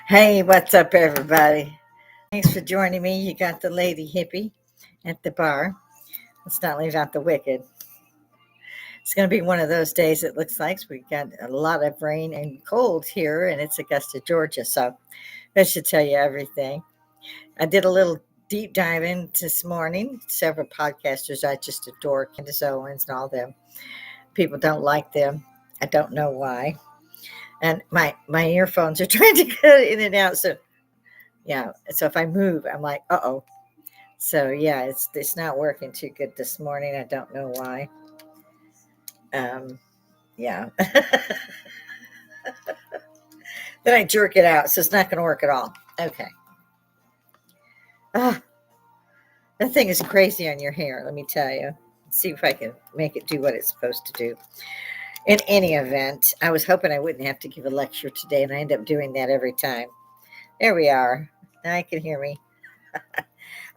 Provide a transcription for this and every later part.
Hey, what's up, everybody? Thanks for joining me. You got the lady Hippy at the bar. Let's not leave out the wicked. It's going to be one of those days, it looks like. We got a lot of rain and cold here, and it's Augusta, Georgia. So that should tell you everything. I did a little deep dive in this morning. Several podcasters I just adore, Candace Owens and all them. People don't like them. I don't know why. And my earphones are trying to get in and out. So yeah, so if I move, I'm like, uh-oh. So yeah, it's not working too good this morning. I don't know why. Um, yeah. Then I jerk it out, so it's not going to work at all. Okay. Ah, that thing is crazy on your hair. Let me tell you. Let's see if I can make it do what it's supposed to do. In any event, I was hoping I wouldn't have to give a lecture today, and I end up doing that every time. There we are. Now you can hear me.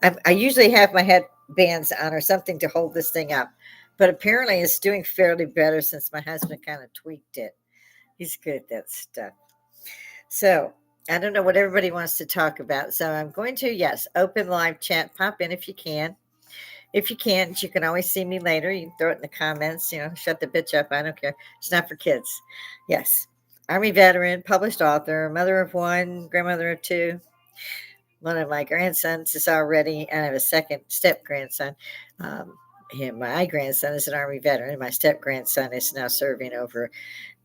I usually have my headbands on or something to hold this thing up, but apparently it's doing fairly better since my husband kind of tweaked it. He's good at that stuff. So I don't know what everybody wants to talk about. So I'm going to, yes, open live chat. Pop in if you can. If you can't, you can always see me later. You can throw it in the comments. Shut the bitch up. I don't care. It's not for kids. Yes. Army veteran, published author, mother of one, grandmother of two. One of my grandsons is already, and I have a second step grandson. My grandson is an Army veteran. My step grandson is now serving over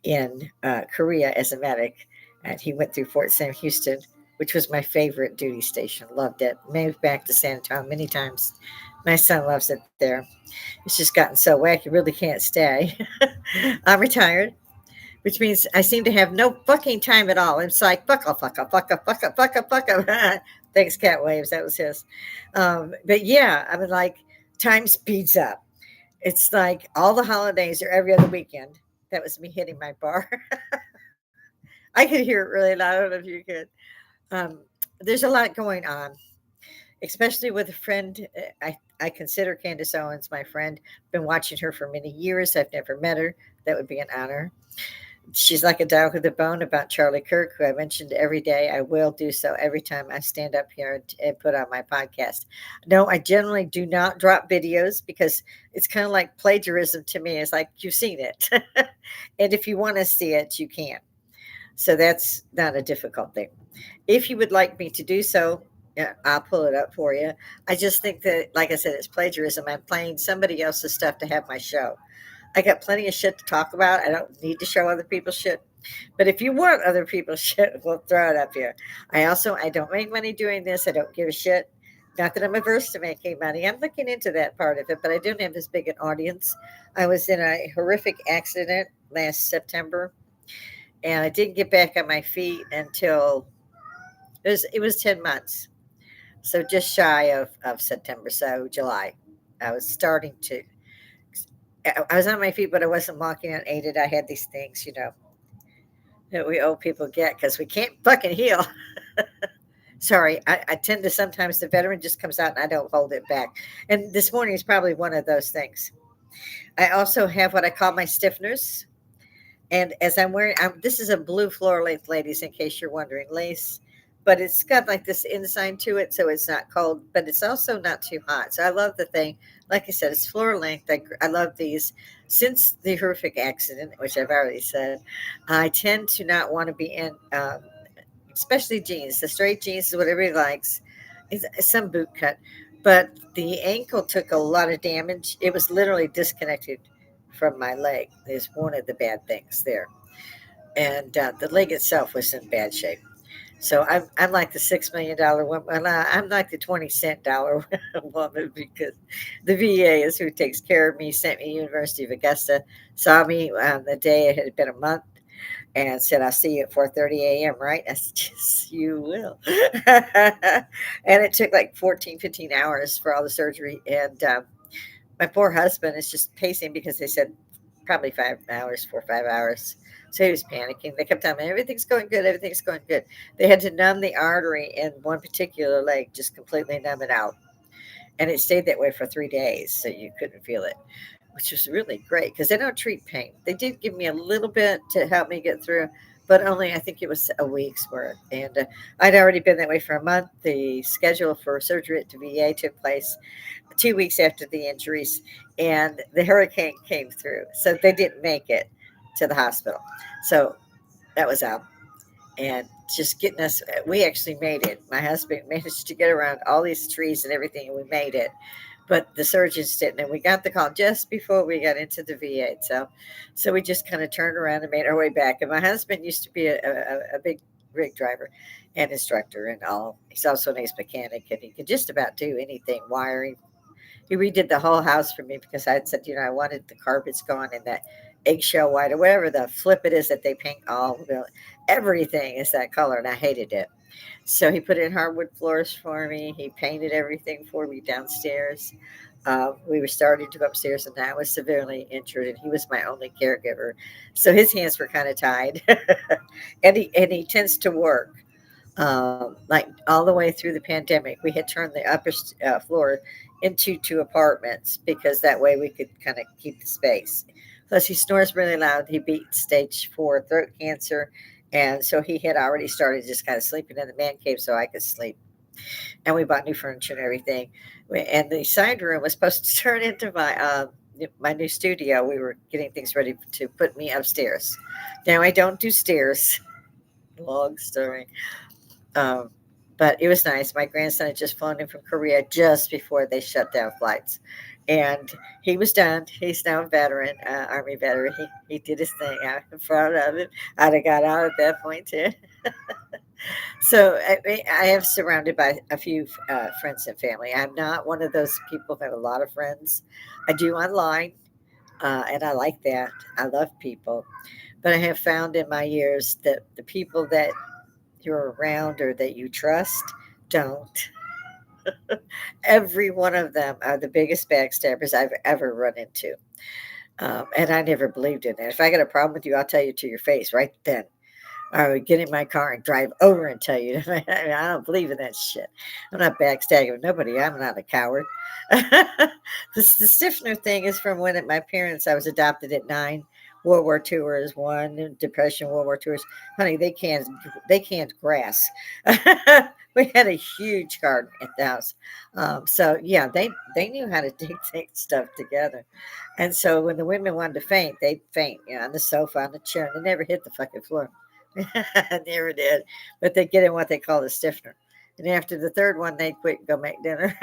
in Korea as a medic. And he went through Fort Sam Houston, which was my favorite duty station. Loved it. Moved back to San Antonio many times. My son loves it there. It's just gotten so whack, you really can't stay. I'm retired, which means I seem to have no fucking time at all. It's like, fuck off, fuck off, fuck off, fuck off, fuck off, fuck off. Thanks, Cat Waves. That was his. But yeah, I mean, like, time speeds up. It's like all the holidays are every other weekend. That was me hitting my bar. I could hear it really loud. I don't know if you could. Um, there's a lot going on, especially with a friend. I consider Candace Owens my friend. Been watching her for many years. I've never met her. That would be an honor. She's like a dog with a bone about Charlie Kirk, who I mentioned every day. I will do so every time I stand up here and put on my podcast. No, I generally do not drop videos because it's kind of like plagiarism to me. It's like you've seen it. And if you want to see it, you can. So that's not a difficult thing. If you would like me to do so, yeah, I'll pull it up for you. I just think that, like I said, it's plagiarism. I'm playing somebody else's stuff to have my show. I got plenty of shit to talk about. I don't need to show other people's shit. But if you want other people's shit, we'll throw it up here. I don't make money doing this. I don't give a shit. Not that I'm averse to making money. I'm looking into that part of it, but I don't have as big an audience. I was in a horrific accident last September, and I didn't get back on my feet until it was 10 months. So just shy of September, so July. I was starting to I was on my feet, but I wasn't walking unaided. I had these things, that we old people get because we can't fucking heal. Sorry, I tend to sometimes the veteran just comes out and I don't hold it back. And this morning is probably one of those things. I also have what I call my stiffeners. And as this is a blue floor length, ladies, in case you're wondering, lace, but it's got like this inside to it, so it's not cold, but it's also not too hot. So I love the thing. Like I said, it's floor length. I love these. Since the horrific accident, which I've already said, I tend to not want to be in, especially jeans. The straight jeans is what everybody likes. It's some boot cut, but the ankle took a lot of damage. It was literally disconnected from my leg. Is one of the bad things there, and the leg itself was in bad shape. So I'm like the $6 million woman. I'm like the 20 cent dollar woman because the VA is who takes care of me. Sent me University of Augusta, saw me on the day it had been a month, and said, "I'll see you at 4:30 a.m." Right? I said, "Yes, you will." And it took like 14, 15 hours for all the surgery, and my poor husband is just pacing because they said probably 5 hours, 4 or 5 hours. So he was panicking. They kept telling me, everything's going good, everything's going good. They had to numb the artery in one particular leg, just completely numb it out. And it stayed that way for 3 days, so you couldn't feel it, which was really great because they don't treat pain. They did give me a little bit to help me get through, but only I think it was a week's worth. And I'd already been that way for a month. The schedule for surgery at the VA took place 2 weeks after the injuries, and the hurricane came through, so they didn't make it to the hospital. So that was out. And just getting us, we actually made it. My husband managed to get around all these trees and everything, and we made it. But the surgeons didn't, and we got the call just before we got into the VA. So we just kind of turned around and made our way back. And my husband used to be a big rig driver and instructor and all. He's also an ace mechanic, and he could just about do anything, wiring. He redid the whole house for me because I had said, I wanted the carpets gone and that eggshell white or whatever the flip it is that they paint all everything is that color, and I hated it. So he put in hardwood floors for me. He painted everything for me downstairs. We were starting to go upstairs, and I was severely injured, and he was my only caregiver. So his hands were kind of tied, and he tends to work like all the way through the pandemic. We had turned the upper floor into two apartments because that way we could kind of keep the space. Plus, he snores really loud. He beat stage 4 throat cancer. And so he had already started just kind of sleeping in the man cave so I could sleep. And we bought new furniture and everything. And the side room was supposed to turn into my new studio. We were getting things ready to put me upstairs. Now, I don't do stairs. Long story. Um, but it was nice. My grandson had just flown in from Korea just before they shut down flights. And he was done. He's now a veteran, Army veteran. He did his thing. I'm proud of him. I'd have got out at that point, too. So I am surrounded by a few friends and family. I'm not one of those people who have a lot of friends. I do online, and I like that. I love people. But I have found in my years that the people that you're around or that you trust don't. Every one of them are the biggest backstabbers I've ever run into. And I never believed in it. If I got a problem with you, I'll tell you to your face right then. I would get in my car and drive over and tell you. I don't believe in that shit. I'm not backstabbing nobody. I'm not a coward. The stiffener thing is from when my parents, I was adopted at 9. World War II was one, Depression, World War II was, honey, they can't grass. We had a huge garden at the house. So yeah, they knew how to take stuff together. And so when the women wanted to faint, they'd faint, on the sofa, on the chair, and they never hit the fucking floor. I never did. But they get in what they call a stiffener. And after the third one, they'd quit and go make dinner.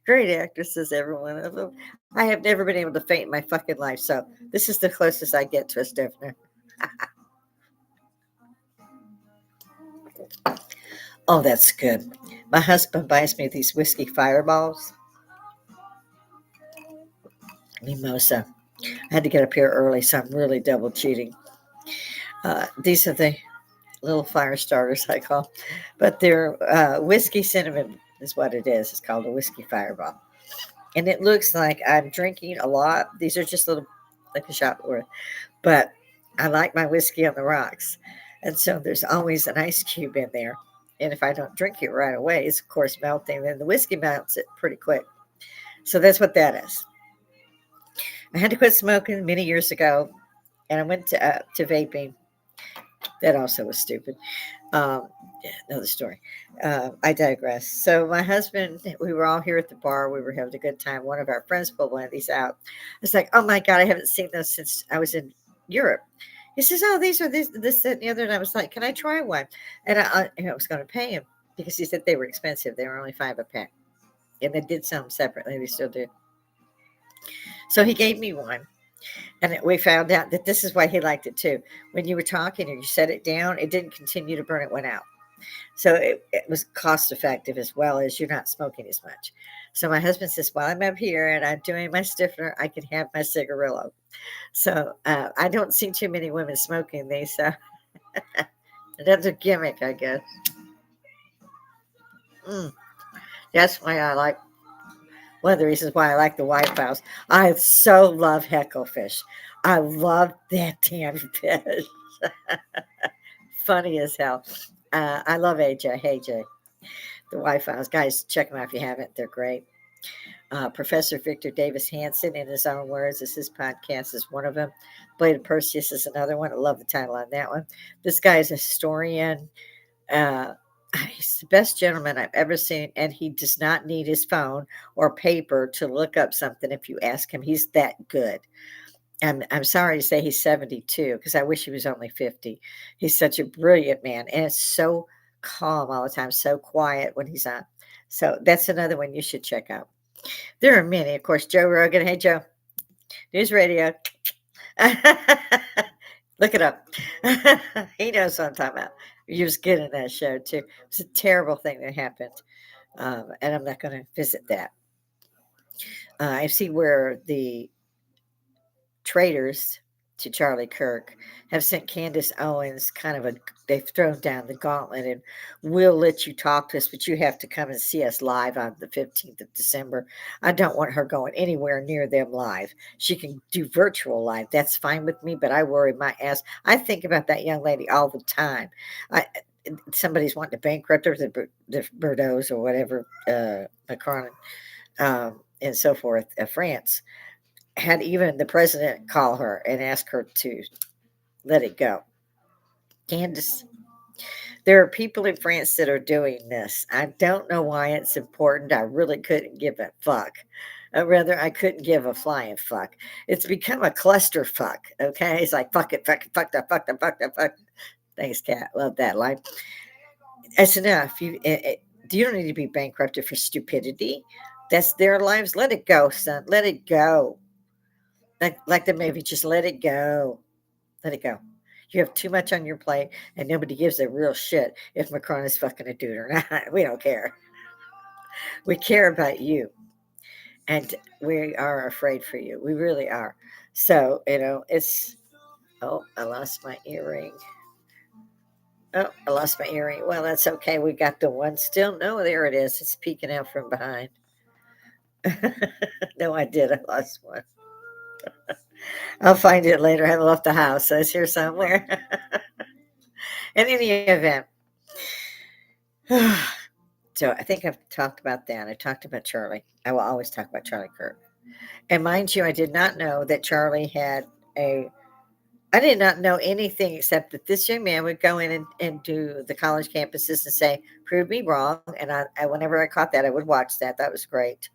Great actresses, every one of them. I have never been able to faint in my fucking life. So this is the closest I get to a stiffener. Oh, that's good. My husband buys me these whiskey fireballs. Mimosa. I had to get up here early, so I'm really double cheating. These are the little fire starters, I call, but they're whiskey cinnamon is what it is. It's called a whiskey fireball, and it looks like I'm drinking a lot. These are just little, like a shot worth, but I like my whiskey on the rocks, and so there's always an ice cube in there. And if I don't drink it right away, it's of course melting. Then the whiskey melts it pretty quick. So that's what that is. I had to quit smoking many years ago, and I went to vaping. That also was stupid. Yeah, another story. I digress. So my husband, we were all here at the bar. We were having a good time. One of our friends pulled one of these out. It's like, oh my God, I haven't seen those since I was in Europe. He says, oh, these are this, that, and the other. And I was like, can I try one? And I was going to pay him because he said they were expensive. They were only $5 a pack. And they did sell them separately. They still do. So he gave me one. And we found out that this is why he liked it too. When you were talking or you set it down, it didn't continue to burn, it went out. So it was cost effective as well as you're not smoking as much. So my husband says, while I'm up here and I'm doing my stiffener, I can have my cigarillo. So I don't see too many women smoking these. So that's a gimmick, I guess. Mm, that's why I like, one of the reasons why I like the White House. I so love hecklefish. I love that damn fish. Funny as hell. I love AJ. Hey, Jay. The White House. Guys, check them out if you haven't. They're great. Professor Victor Davis Hanson, in his own words, is his podcast is one of them. Blade of Perseus is another one. I love the title on that one. This guy is a historian. Uh, he's the best gentleman I've ever seen, and he does not need his phone or paper to look up something if you ask him. He's that good. I'm sorry to say he's 72 because I wish he was only 50. He's such a brilliant man, and it's so calm all the time, so quiet when he's on. So that's another one you should check out. There are many, of course. Joe Rogan. Hey, Joe. News Radio. Look it up. He knows what I'm talking about. He was good in that show, too. It's a terrible thing that happened, and I'm not going to visit that. I see where the traitors to Charlie Kirk have sent Candace Owens kind of a they've thrown down the gauntlet and we'll let you talk to us, but you have to come and see us live on the 15th of December. I don't want her going anywhere near them live. She can do virtual live. That's fine with me, but I worry my ass. I think about that young lady all the time. I somebody's wanting to bankrupt her, the Bordeaux or whatever, Macron, and so forth, France had even the president call her and ask her to let it go. Candace, there are people in France that are doing this. I don't know why it's important. I really couldn't give a fuck. Rather, I couldn't give a flying fuck. It's become a cluster fuck. Okay, it's like fuck it, fuck it, fuck that, fuck that, fuck that, fuck. Thanks, Cat. Love that line. That's enough. You don't need to be bankrupted for stupidity. That's their lives. Let it go, son. Let it go. Like the movie, just let it go. Let it go. You have too much on your plate, and nobody gives a real shit if Macron is fucking a dude or not. We don't care. We care about you, and we are afraid for you. We really are. So, it's. Oh, I lost my earring. Oh, I lost my earring. Well, that's okay. We got the one still. No, there it is. It's peeking out from behind. No, I did. I lost one. I'll find it later. I haven't left the house, so it's here somewhere. In any event, so I think I've talked about that. I talked about Charlie. I will always talk about Charlie Kirk. And mind you, I did not know that Charlie had a. I did not know anything except that this young man would go in and do the college campuses and say, "Prove me wrong." And whenever I caught that, I would watch that. That was great.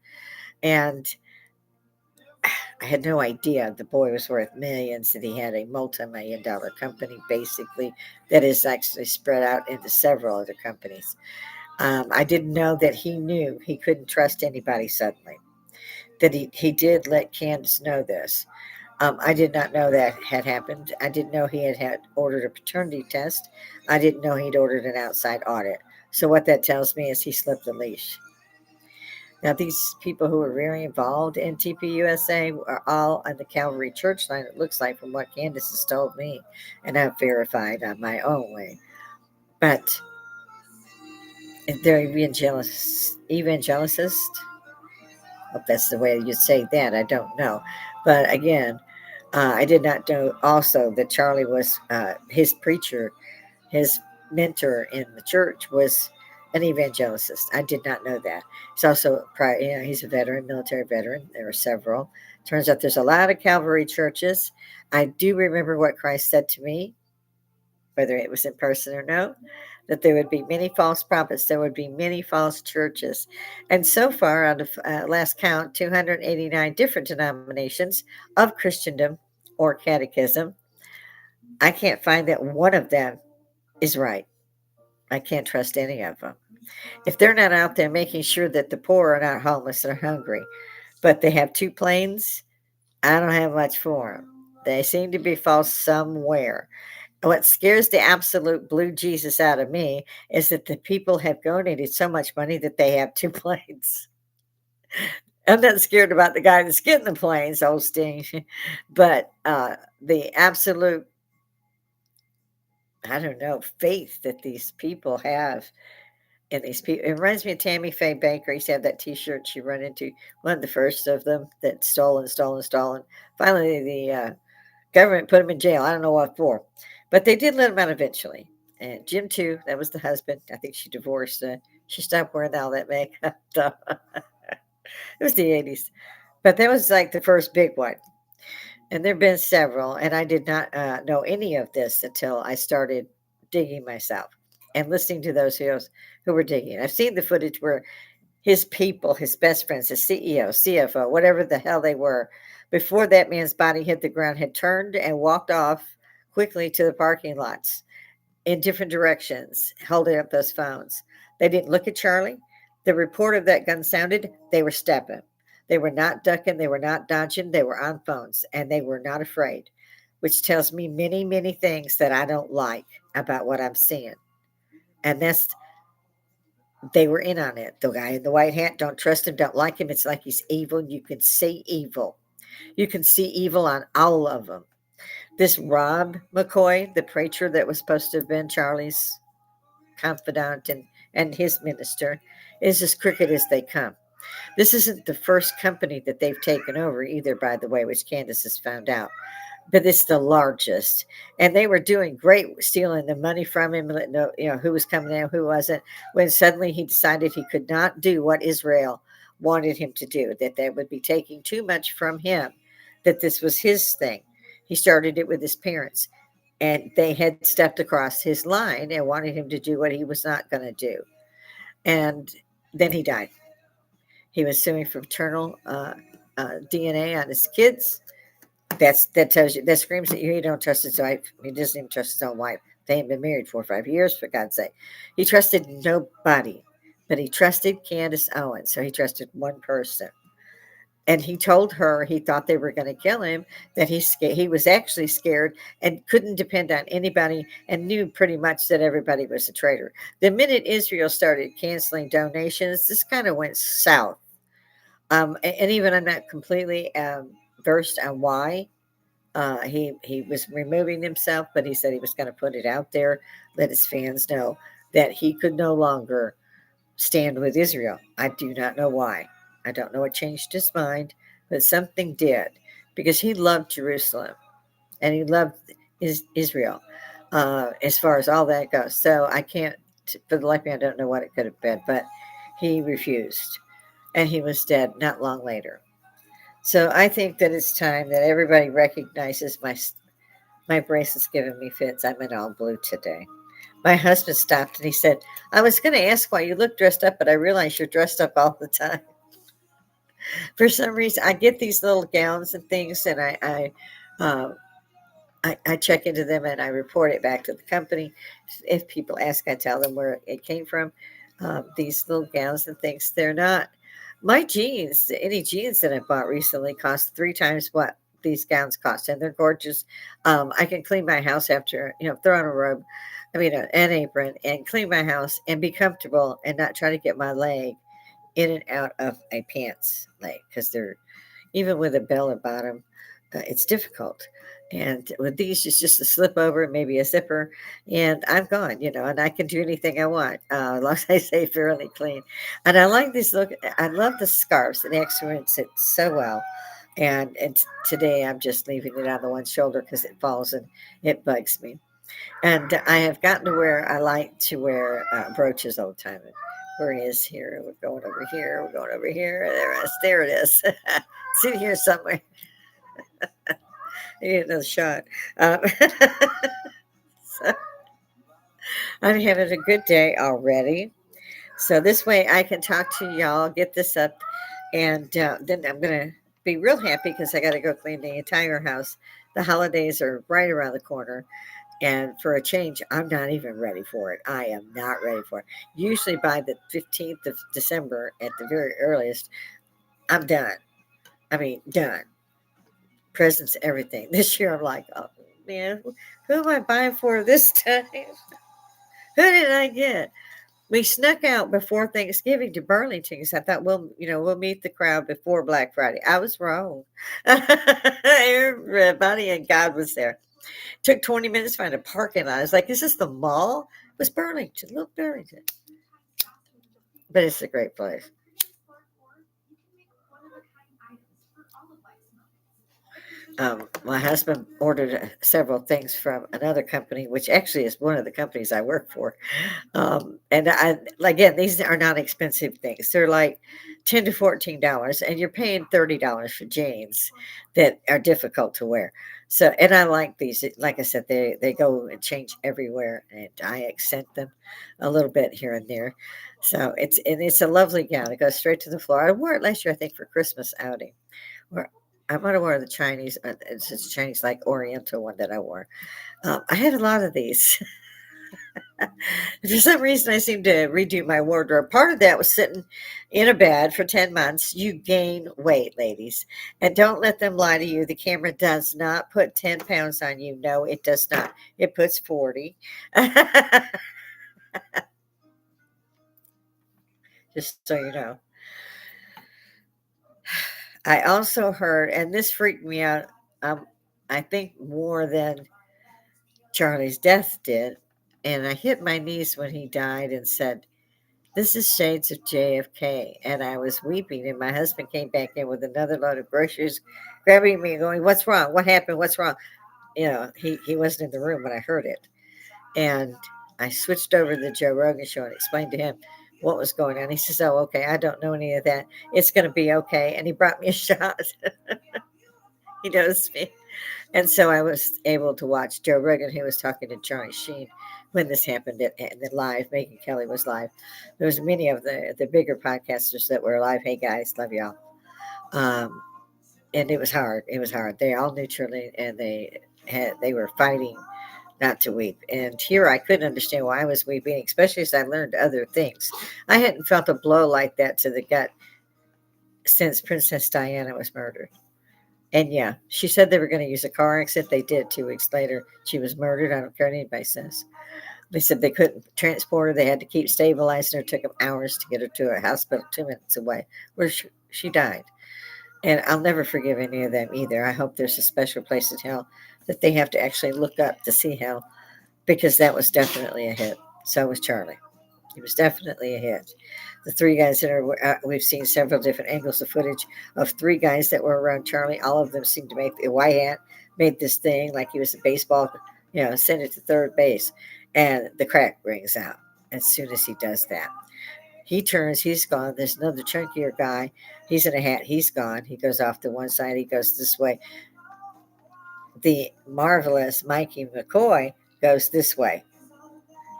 And I had no idea the boy was worth millions, that he had a multi-million-dollar company, basically, that is actually spread out into several other companies. I didn't know that he knew he couldn't trust anybody suddenly, that he did let Candace know this. I did not know that had happened. I didn't know he had ordered a paternity test. I didn't know he'd ordered an outside audit. So what that tells me is he slipped the leash. Now, these people who are very involved in TPUSA are all on the Calvary Church line, it looks like, from what Candace has told me, and I've verified on my own way. But they're evangelicist. Hope that's the way you say that. I don't know. But again, I did not know also that Charlie was his preacher, his mentor in the church was an evangelicist. I did not know that. He's also, he's a veteran, military veteran. There are several. Turns out there's a lot of Calvary churches. I do remember what Christ said to me, whether it was in person or no, that there would be many false prophets. There would be many false churches. And so far, on the last count, 289 different denominations of Christendom or catechism, I can't find that one of them is right. I can't trust any of them. If they're not out there making sure that the poor are not homeless or hungry, but they have two planes, I don't have much for them. They seem to be false somewhere. What scares the absolute blue Jesus out of me is that the people have donated so much money that they have two planes. I'm not scared about the guy that's getting the planes, old Sting, but the absolute, I don't know, faith that these people have in these people. It reminds me of Tammy Faye Baker. Used to have that T-shirt. She run into one of the first of them that stolen. Finally, the government put him in jail. I don't know what for, but they did let him out eventually. And Jim too. That was the husband. I think she divorced. She stopped wearing all that makeup. It was the 80s. But that was like the first big one. And there have been several, and I did not know any of this until I started digging myself and listening to those who were digging. I've seen the footage where his people, his best friends, his CEO, CFO, whatever the hell they were, before that man's body hit the ground, had turned and walked off quickly to the parking lots in different directions, holding up those phones. They didn't look at Charlie. The report of that gun sounded, they were stepping. They were not ducking, they were not dodging, they were on phones, and they were not afraid, which tells me many, many things that I don't like about what I'm seeing. And that's, they were in on it. The guy in the white hat, don't trust him, don't like him. It's like he's evil. You can see evil. You can see evil on all of them. This Rob McCoy, the preacher that was supposed to have been Charlie's confidant and his minister, is as crooked as they come. This isn't the first company that they've taken over either, by the way, which Candace has found out. But it's the largest. And they were doing great, stealing the money from him, letting know, who was coming in, who wasn't, when suddenly he decided he could not do what Israel wanted him to do, that they would be taking too much from him, that this was his thing. He started it with his parents, and they had stepped across his line and wanted him to do what he was not going to do. And then he died. He was suing for paternal DNA on his kids. That tells you, that screams at you. He don't trust his wife. He doesn't even trust his own wife. They had been married 4 or 5 years, for God's sake. He trusted nobody, but he trusted Candace Owens. So he trusted one person, and he told her he thought they were going to kill him. That he was actually scared and couldn't depend on anybody, and knew pretty much that everybody was a traitor. The minute Israel started canceling donations, this kind of went south. And even I'm not completely versed on why. He was removing himself, but he said he was going to put it out there, let his fans know that he could no longer stand with Israel. I do not know why. I don't know what changed his mind, but something did, because he loved Jerusalem and he loved Israel, as far as all that goes. So I can't, for the life of me, I don't know what it could have been, but he refused, and he was dead not long later. So I think that it's time that everybody recognizes my bracelet's giving me fits. I'm in all blue today. My husband stopped and he said, I was going to ask why you look dressed up, but I realize you're dressed up all the time. For some reason, I get these little gowns and things, and uh, I check into them and I report it back to the company. If people ask, I tell them where it came from. These little gowns and things, they're not my jeans. Any jeans that I bought recently cost 3 times what these gowns cost, and they're gorgeous. I can clean my house after, throw on a robe, an apron, and clean my house and be comfortable and not try to get my leg in and out of a pants leg, because they're, even with a bell and bottom, it's difficult. And with these, it's just a slip over, maybe a zipper, and I'm gone, and I can do anything I want, as long as I stay fairly clean. And I like this look. I love the scarves. It accents it so well. And today I'm just leaving it on the one shoulder because it falls and it bugs me. And I have gotten to where I like to wear brooches all the time. Where he is here, we're going over here, we're going over here. There it is. It's in here somewhere. I need another shot. Um, so I'm having a good day already. So this way I can talk to y'all, get this up, and then I'm going to be real happy because I got to go clean the entire house. The holidays are right around the corner. And for a change, I'm not even ready for it. I am not ready for it. Usually by the 15th of December at the very earliest, I'm done. Done. Presents, everything. This year, I'm like, oh man, who am I buying for this time? Who did I get? We snuck out before Thanksgiving to Burlington because I thought we'll meet the crowd before Black Friday. I was wrong. Everybody and God was there. Took 20 minutes to find a parking lot. I was like, is this the mall? It was Burlington, little Burlington. But it's a great place. My husband ordered several things from another company, which actually is one of the companies I work for. And again, these are not expensive things. They're like $10 to $14, and you're paying $30 for jeans that are difficult to wear. So, and I like these. Like I said, they go and change everywhere, and I accent them a little bit here and there. So it's a lovely gown. It goes straight to the floor. I wore it last year, I think, for Christmas outing. Where I might have worn the Chinese. It's a Chinese like Oriental one that I wore. I had a lot of these. For some reason, I seem to redo my wardrobe. Part of that was sitting in a bed for 10 months. You gain weight, ladies. And don't let them lie to you. The camera does not put 10 pounds on you. No, it does not. It puts 40. Just so you know. I also heard, and this freaked me out, um, I think more than Charlie's death did. And I hit my knees when he died and said, "This is shades of JFK." And I was weeping, and my husband came back in with another load of groceries, grabbing me and going, "What's wrong? What happened? What's wrong?" He wasn't in the room when I heard it. And I switched over to the Joe Rogan show and explained to him what was going on. He says, "Oh, okay. I don't know any of that. It's going to be okay." And he brought me a shot. He knows me. And so I was able to watch Joe Rogan, who was talking to Charlie Sheen when this happened, and then live. Megan Kelly was live. There was many of the bigger podcasters that were live. Hey guys, love y'all. Um, and it was hard. It was hard. They all knew Charlie, and they were fighting not to weep. And here I couldn't understand why I was weeping, especially as I learned other things. I hadn't felt a blow like that to the gut since Princess Diana was murdered. And yeah, she said they were going to use a car accident. They did 2 weeks later. She was murdered. I don't care what anybody says. They said they couldn't transport her. They had to keep stabilizing her. It took them hours to get her to a hospital 2 minutes away where she died. And I'll never forgive any of them either. I hope there's a special place in hell that they have to actually look up to see hell, because that was definitely a hit. So was Charlie. He was definitely a hit. The three guys that are, we've seen several different angles of footage of three guys that were around Charlie. All of them seemed to make the white hat, made this thing like he was a baseball, send it to third base. And the crack rings out as soon as he does that. He turns, he's gone. There's another chunkier guy. He's in a hat, he's gone. He goes off to one side, he goes this way. The marvelous Mikey McCoy goes this way,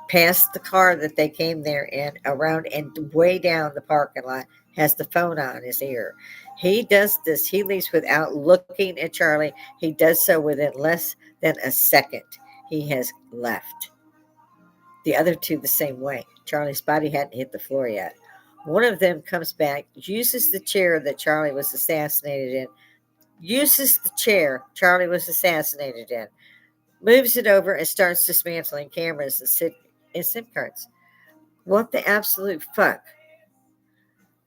past the car that they came there in, around and way down the parking lot, has the phone on his ear. He does this. He leaves without looking at Charlie. He does so within less than a second. He has left. The other two the same way. Charlie's body hadn't hit the floor yet. One of them comes back, uses the chair that Charlie was assassinated in, uses the chair Charlie was assassinated in, moves it over and starts dismantling cameras and SIM cards. What the absolute fuck?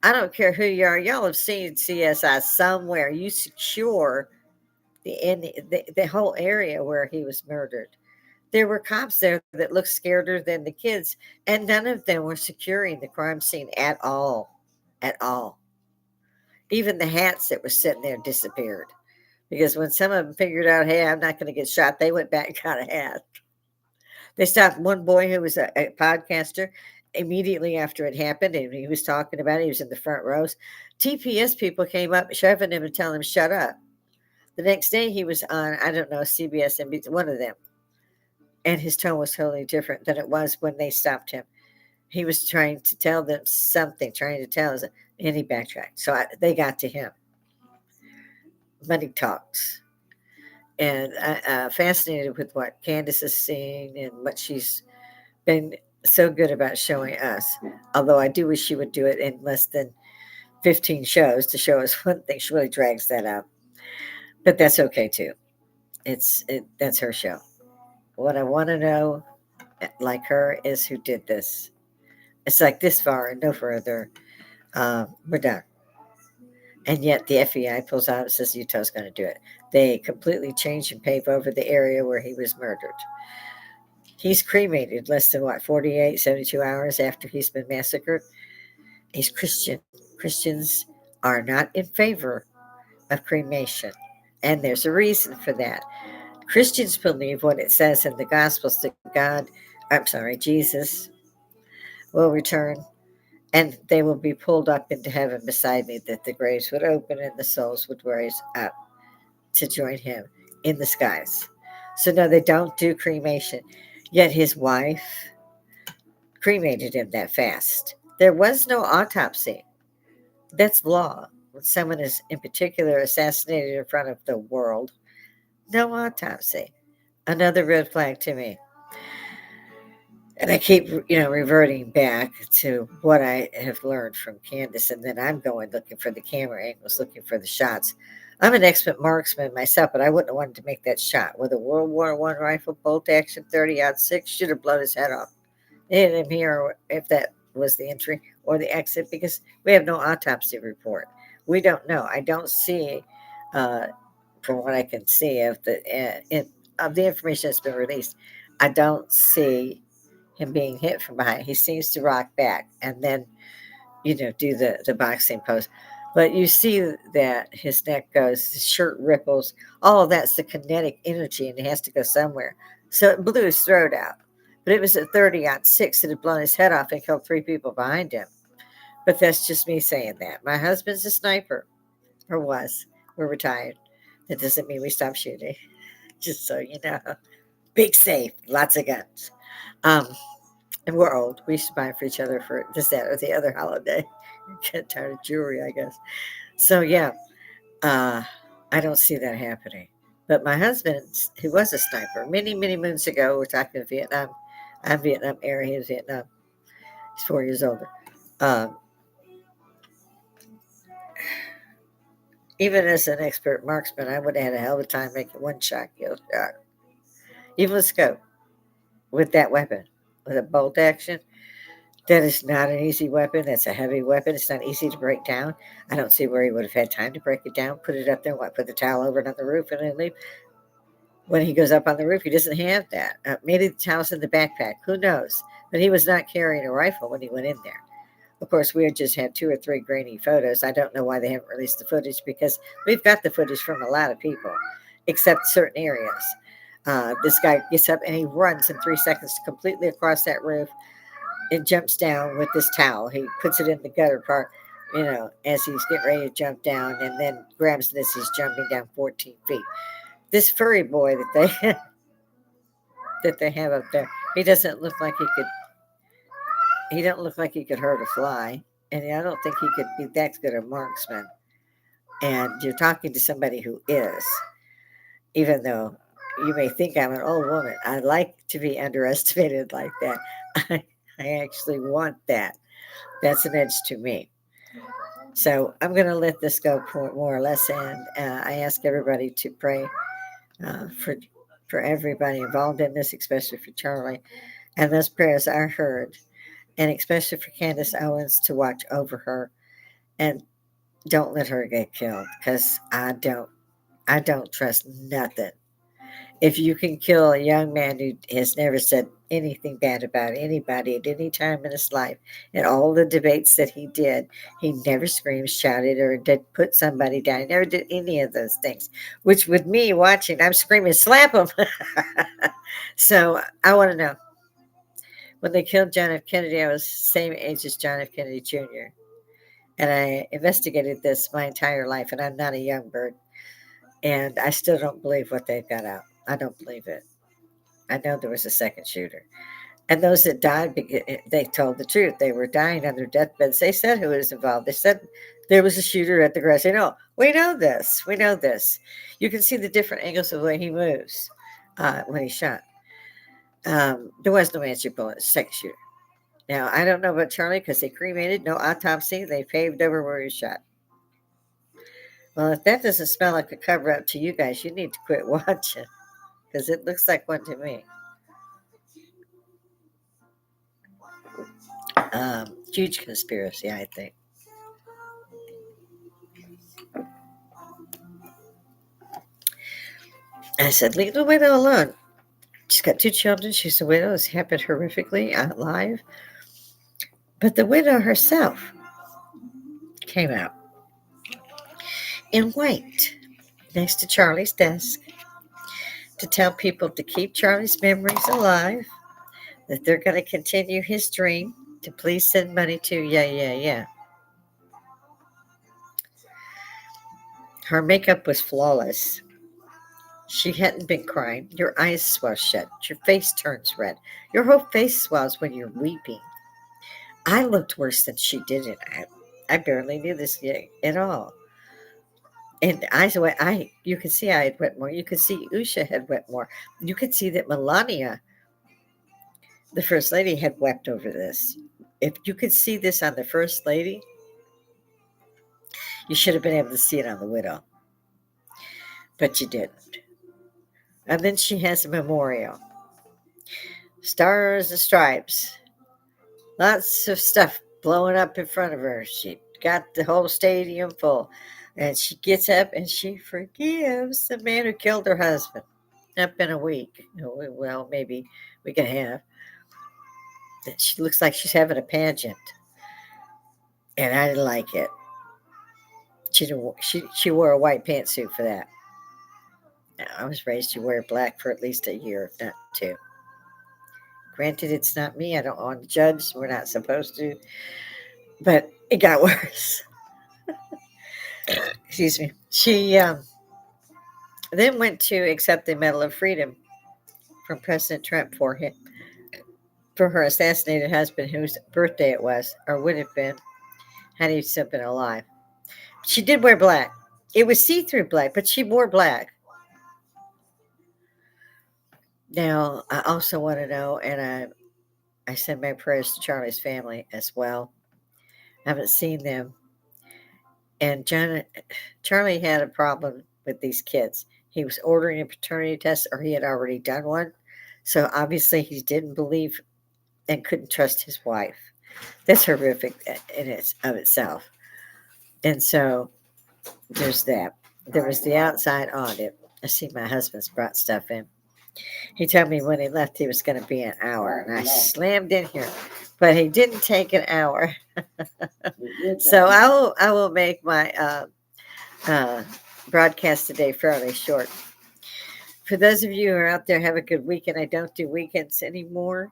I don't care who you are. Y'all have seen CSI somewhere. You secure the whole area where he was murdered. There were cops there that looked scareder than the kids, and none of them were securing the crime scene at all. At all. Even the hats that were sitting there disappeared. Because when some of them figured out, hey, I'm not going to get shot, they went back and got a hat. They stopped one boy who was a podcaster immediately after it happened, and he was talking about it. He was in the front rows. TPS people came up, shoving him and telling him, shut up. The next day he was on, I don't know, CBS, NBC, one of them. And his tone was totally different than it was when they stopped him. He was trying to tell them something, trying to tell us, and he backtracked. So they got to him. Money talks. And I'm fascinated with what Candace is seeing and what she's been so good about showing us. Although I do wish she would do it in less than 15 shows to show us one thing. She really drags that out. But that's okay too. That's her show. What I want to know, like her, is who did this. It's like this far and no further. We're done. And yet the FBI pulls out and says Utah's going to do it. They completely change and pave over the area where he was murdered. He's cremated less than 48, 72 hours after he's been massacred. He's Christian. Christians are not in favor of cremation. And there's a reason for that. Christians believe what it says in the Gospels that Jesus will return and they will be pulled up into heaven beside me, that the graves would open and the souls would rise up to join him in the skies. So, no, they don't do cremation. Yet his wife cremated him that fast. There was no autopsy. That's law. When someone is in particular assassinated in front of the world, no autopsy. Another red flag to me. And I keep, reverting back to what I have learned from Candace, and then I'm going looking for the camera angles, looking for the shots. I'm an expert marksman myself, but I wouldn't have wanted to make that shot with a World War One rifle, bolt action, 30-06, should have blown his head off. They didn't hear if that was the entry or the exit because we have no autopsy report. We don't know. I don't see, uh, from what I can see of the information that's been released, I don't see him being hit from behind. He seems to rock back and then, do the boxing pose. But you see that his neck goes, his shirt ripples. All of that's the kinetic energy and it has to go somewhere. So it blew his throat out. But it was at 30-06 that had blown his head off and killed 3 people behind him. But that's just me saying that. My husband's a sniper, or was. We're retired. That doesn't mean we stopped shooting. Just so you know. Big safe, lots of guns. Um, and we're old. We used to buy for each other for this, that, or the other holiday. Get tired of jewelry, I guess. So, yeah, I don't see that happening. But my husband, who was a sniper many, many moons ago, we're talking Vietnam. I'm Vietnam era. He was Vietnam. He's 4 years older. Um, Even as an expert marksman, I would have had a hell of a time making one shot kill shot. Even with scope, with that weapon, with a bolt action. That is not an easy weapon. That's a heavy weapon. It's not easy to break down. I don't see where he would have had time to break it down, put it up there, put the towel over it on the roof, and then leave. When he goes up on the roof, he doesn't have that. Maybe the towel's in the backpack. Who knows? But he was not carrying a rifle when he went in there. Of course, we had just had 2 or 3 grainy photos. I don't know why they haven't released the footage because we've got the footage from a lot of people, except certain areas. This guy gets up and he runs in 3 seconds completely across that roof and jumps down with this towel. He puts it in the gutter part, as he's getting ready to jump down, and then grabs this. He's jumping down 14 feet. This furry boy that they that they have up there, he doesn't look like he could. He don't look like he could hurt a fly, and I don't think he could be that good a marksman. And you're talking to somebody who is, even though you may think I'm an old woman. I like to be underestimated like that. I actually want that. That's an edge to me. So I'm going to let this go more or less, and I ask everybody to pray uh, for for everybody involved in this, especially for Charlie. And those prayers are heard, and especially for Candace Owens to watch over her and don't let her get killed because I don't trust nothing. If you can kill a young man who has never said anything bad about anybody at any time in his life, in all the debates that he never screamed, shouted, or did put somebody down. He never did any of those things, which with me watching, I'm screaming, slap him. So I want to know, when they killed John F. Kennedy, I was the same age as John F. Kennedy Jr. And I investigated this my entire life, and I'm not a young bird. And I still don't believe what they've got out. I don't believe it. I know there was a second shooter. And those that died, they told the truth. They were dying on their deathbeds. They said who was involved. They said there was a shooter at the grassy knoll. We know this. We know this. You can see the different angles of the way he moves when he shot. There was no answer bullet, second shooter. Now, I don't know about Charlie because they cremated, no autopsy. They paved over where he was shot. Well, if that doesn't smell like a cover up to you guys, you need to quit watching because it looks like one to me. Huge conspiracy, I think. I said, leave the widow alone. She's got 2 children. She's a widow. It's happened horrifically live. But the widow herself came out in white. next to Charlie's desk to tell people to keep Charlie's memories alive, that they're going to continue his dream to please send money to, yeah. Her makeup was flawless. She hadn't been crying. Your eyes swell shut. Your face turns red. Your whole face swells when you're weeping. I looked worse than she did, and I barely knew this at all. And you could see I had wet more. You could see Usha had wet more. You could see that Melania, the first lady, had wept over this. If you could see this on the first lady, you should have been able to see it on the widow, but you didn't. And then she has a memorial, stars and stripes, lots of stuff blowing up in front of her. She got the whole stadium full. And she gets up and she forgives the man who killed her husband. Not been a week. Well, maybe we can have. She looks like she's having a pageant. And I didn't like it. She wore a white pantsuit for that. I was raised to wear black for at least a year, if not two. Granted, it's not me. I don't want to judge. We're not supposed to. But it got worse. Excuse me. She then went to accept the Medal of Freedom from President Trump for her assassinated husband, whose birthday it was, or would have been, had he still been alive. She did wear black. It was see-through black, but she wore black. Now, I also want to know, and I send my prayers to Charlie's family as well. I haven't seen them. And Charlie had a problem with these kids. He was ordering a paternity test, or he had already done one. So obviously he didn't believe and couldn't trust his wife. That's horrific in itself. And so there's that. There was the outside audit. I see my husband's brought stuff in. He told me when he left he was going to be an hour, and I slammed in here, but he didn't take an hour. So I will make my broadcast today fairly short. For those of you who are out there, have a good weekend. I don't do weekends anymore.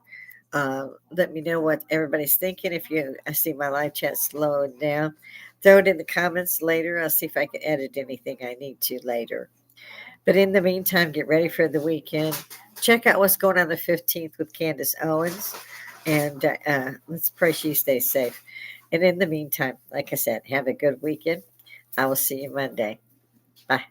Let me know what everybody's thinking. I see my live chat slowing down, throw it in the comments later. I'll see if I can edit anything I need to later. But in the meantime, get ready for the weekend. Check out what's going on the 15th with Candace Owens. And let's pray she stays safe. And in the meantime, like I said, have a good weekend. I will see you Monday. Bye.